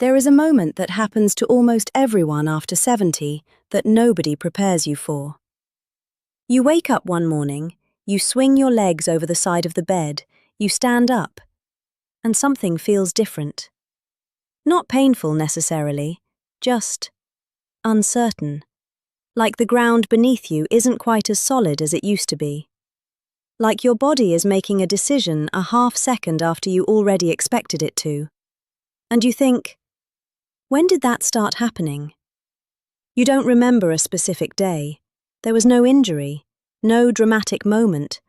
There is a moment that happens to almost everyone after 70 that nobody prepares you for. You wake up one morning, you swing your legs over the side of the bed, you stand up, and something feels different. Not painful necessarily, just uncertain. Like the ground beneath you isn't quite as solid as it used to be. Like your body is making a decision a half second after you already expected it to. And you think, when did that start happening? You don't remember a specific day. There was no injury, no dramatic moment,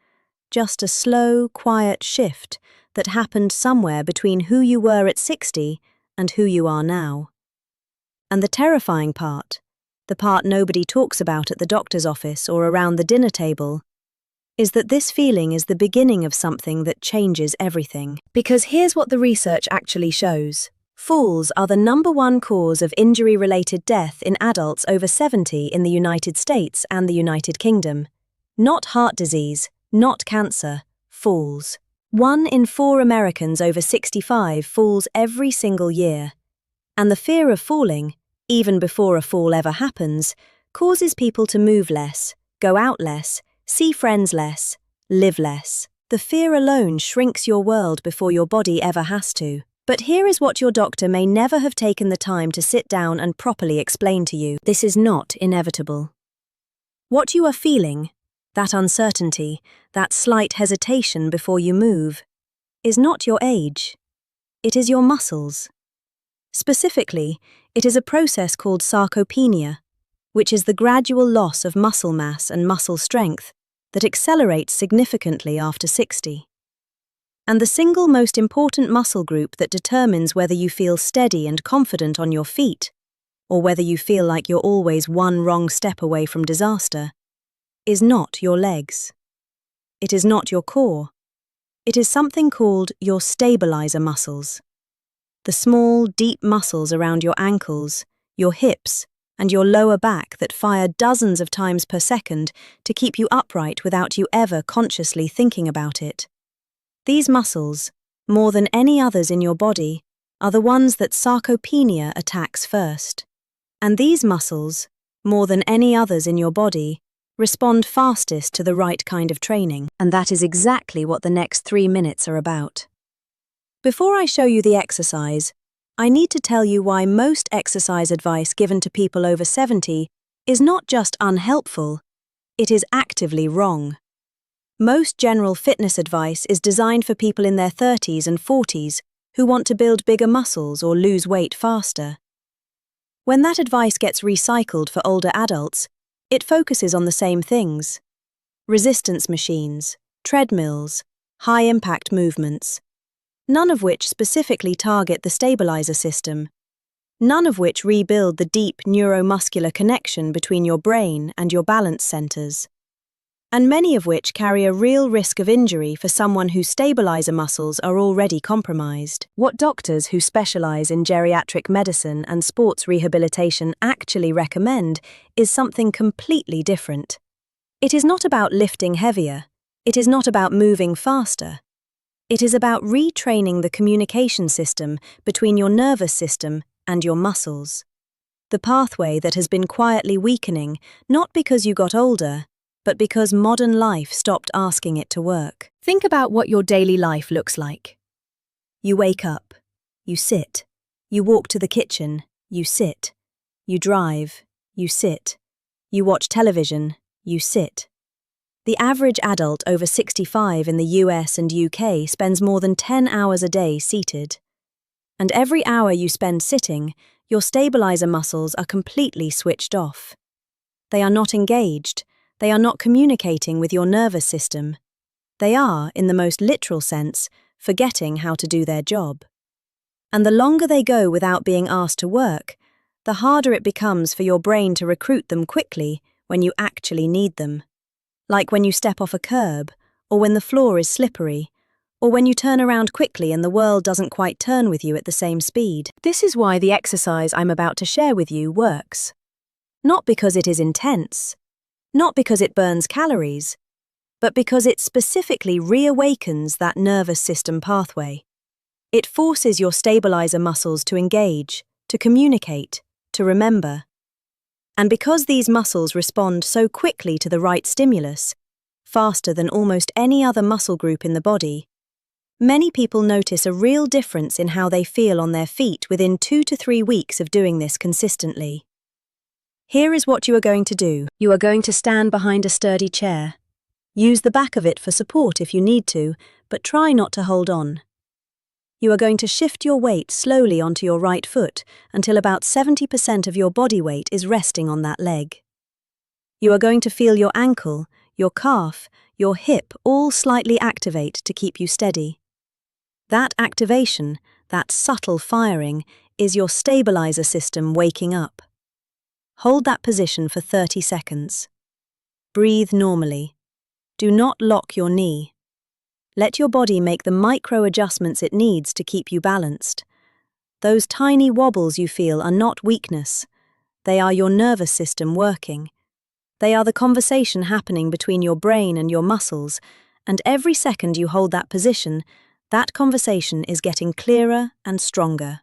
just a slow, quiet shift that happened somewhere between who you were at 60 and who you are now. And the terrifying part, the part nobody talks about at the doctor's office or around the dinner table, is that this feeling is the beginning of something that changes everything. Because here's what the research actually shows. Falls are the #1 cause of injury-related death in adults over 70 in the United States and the United Kingdom. Not heart disease, not cancer, falls. 1 in 4 Americans over 65 falls every single year. And the fear of falling, even before a fall ever happens, causes people to move less, go out less, see friends less, live less. The fear alone shrinks your world before your body ever has to. But here is what your doctor may never have taken the time to sit down and properly explain to you. This is not inevitable. What you are feeling, that uncertainty, that slight hesitation before you move, is not your age. It is your muscles. Specifically, it is a process called sarcopenia, which is the gradual loss of muscle mass and muscle strength that accelerates significantly after 60. And the single most important muscle group that determines whether you feel steady and confident on your feet, or whether you feel like you're always one wrong step away from disaster, is not your legs. It is not your core. It is something called your stabilizer muscles. The small, deep muscles around your ankles, your hips, and your lower back that fire dozens of times per second to keep you upright without you ever consciously thinking about it. These muscles, more than any others in your body, are the ones that sarcopenia attacks first. And these muscles, more than any others in your body, respond fastest to the right kind of training. And that is exactly what the next 3 minutes are about. Before I show you the exercise, I need to tell you why most exercise advice given to people over 70 is not just unhelpful, it is actively wrong. Most general fitness advice is designed for people in their 30s and 40s who want to build bigger muscles or lose weight faster. When that advice gets recycled for older adults, it focuses on the same things: resistance machines, treadmills, high-impact movements, none of which specifically target the stabilizer system, none of which rebuild the deep neuromuscular connection between your brain and your balance centers, and many of which carry a real risk of injury for someone whose stabilizer muscles are already compromised. What doctors who specialize in geriatric medicine and sports rehabilitation actually recommend is something completely different. It is not about lifting heavier. It is not about moving faster. It is about retraining the communication system between your nervous system and your muscles. The pathway that has been quietly weakening, not because you got older, but because modern life stopped asking it to work. Think about what your daily life looks like. You wake up, you sit, you walk to the kitchen, you sit, you drive, you sit, you watch television, you sit. The average adult over 65 in the US and UK spends more than 10 hours a day seated. And every hour you spend sitting, your stabilizer muscles are completely switched off. They are not engaged. They are not communicating with your nervous system. They are, in the most literal sense, forgetting how to do their job. And the longer they go without being asked to work, the harder it becomes for your brain to recruit them quickly when you actually need them. Like when you step off a curb, or when the floor is slippery, or when you turn around quickly and the world doesn't quite turn with you at the same speed. This is why the exercise I'm about to share with you works. Not because it is intense, not because it burns calories, but because it specifically reawakens that nervous system pathway. It forces your stabilizer muscles to engage, to communicate, to remember. And because these muscles respond so quickly to the right stimulus, faster than almost any other muscle group in the body, many people notice a real difference in how they feel on their feet within 2 to 3 weeks of doing this consistently. Here is what you are going to do. You are going to stand behind a sturdy chair. Use the back of it for support if you need to, but try not to hold on. You are going to shift your weight slowly onto your right foot until about 70% of your body weight is resting on that leg. You are going to feel your ankle, your calf, your hip all slightly activate to keep you steady. That activation, that subtle firing, is your stabilizer system waking up. Hold that position for 30 seconds. Breathe normally. Do not lock your knee. Let your body make the micro adjustments it needs to keep you balanced. Those tiny wobbles you feel are not weakness. They are your nervous system working. They are the conversation happening between your brain and your muscles, and every second you hold that position, that conversation is getting clearer and stronger.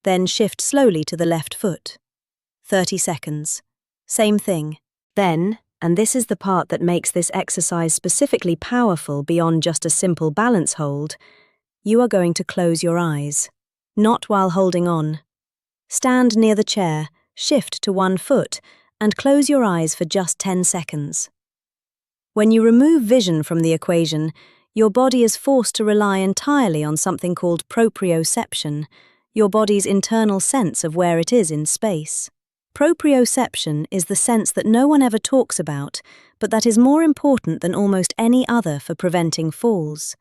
Then shift slowly to the left foot. 30 seconds. Same thing. Then, and this is the part that makes this exercise specifically powerful beyond just a simple balance hold, you are going to close your eyes. Not while holding on. Stand near the chair, shift to one foot, and close your eyes for just 10 seconds. When you remove vision from the equation, your body is forced to rely entirely on something called proprioception, your body's internal sense of where it is in space. Proprioception is the sense that no one ever talks about, but that is more important than almost any other for preventing falls.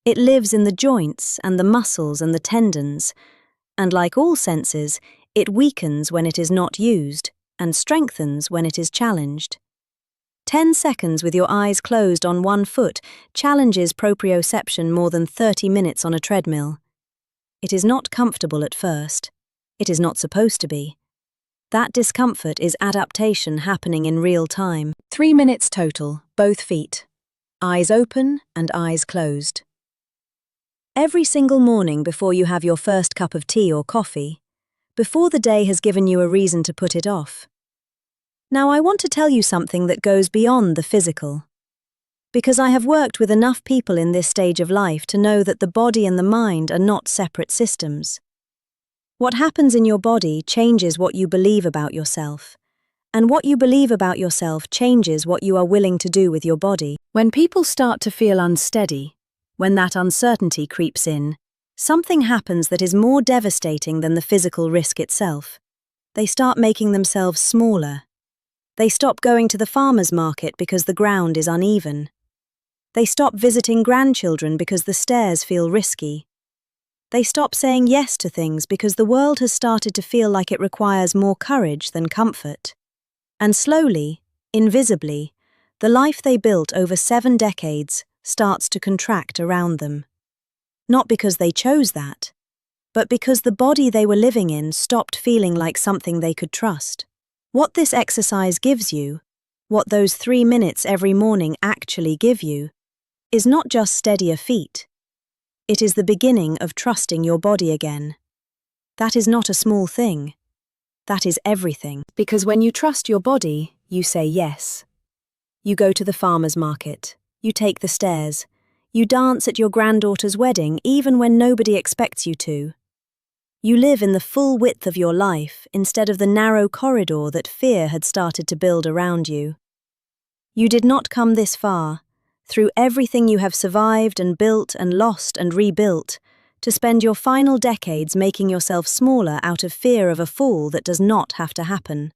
It lives in the joints and the muscles and the tendons, and like all senses, it weakens when it is not used and strengthens when it is challenged. 10 seconds with your eyes closed on one foot challenges proprioception more than 30 minutes on a treadmill. It is not comfortable at first. It is not supposed to be. That discomfort is adaptation happening in real time. 3 minutes total, both feet. Eyes open and eyes closed. Every single morning before you have your first cup of tea or coffee, before the day has given you a reason to put it off. Now I want to tell you something that goes beyond the physical. Because I have worked with enough people in this stage of life to know that the body and the mind are not separate systems. What happens in your body changes what you believe about yourself, and what you believe about yourself changes what you are willing to do with your body. When people start to feel unsteady, when that uncertainty creeps in, something happens that is more devastating than the physical risk itself. They start making themselves smaller. They stop going to the farmer's market because the ground is uneven. They stop visiting grandchildren because the stairs feel risky. They stop saying yes to things because the world has started to feel like it requires more courage than comfort. And slowly, invisibly, the life they built over 7 decades starts to contract around them. Not because they chose that, but because the body they were living in stopped feeling like something they could trust. What this exercise gives you, what those 3 minutes every morning actually give you, is not just steadier feet. It is the beginning of trusting your body again. That is not a small thing. That is everything. Because when you trust your body, you say yes. You go to the farmer's market. You take the stairs. You dance at your granddaughter's wedding even when nobody expects you to. You live in the full width of your life instead of the narrow corridor that fear had started to build around you. You did not come this far, through everything you have survived and built and lost and rebuilt, to spend your final decades making yourself smaller out of fear of a fall that does not have to happen.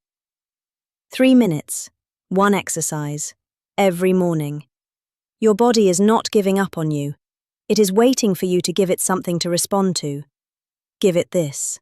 3 minutes, one exercise, every morning. Your body is not giving up on you. It is waiting for you to give it something to respond to. Give it this.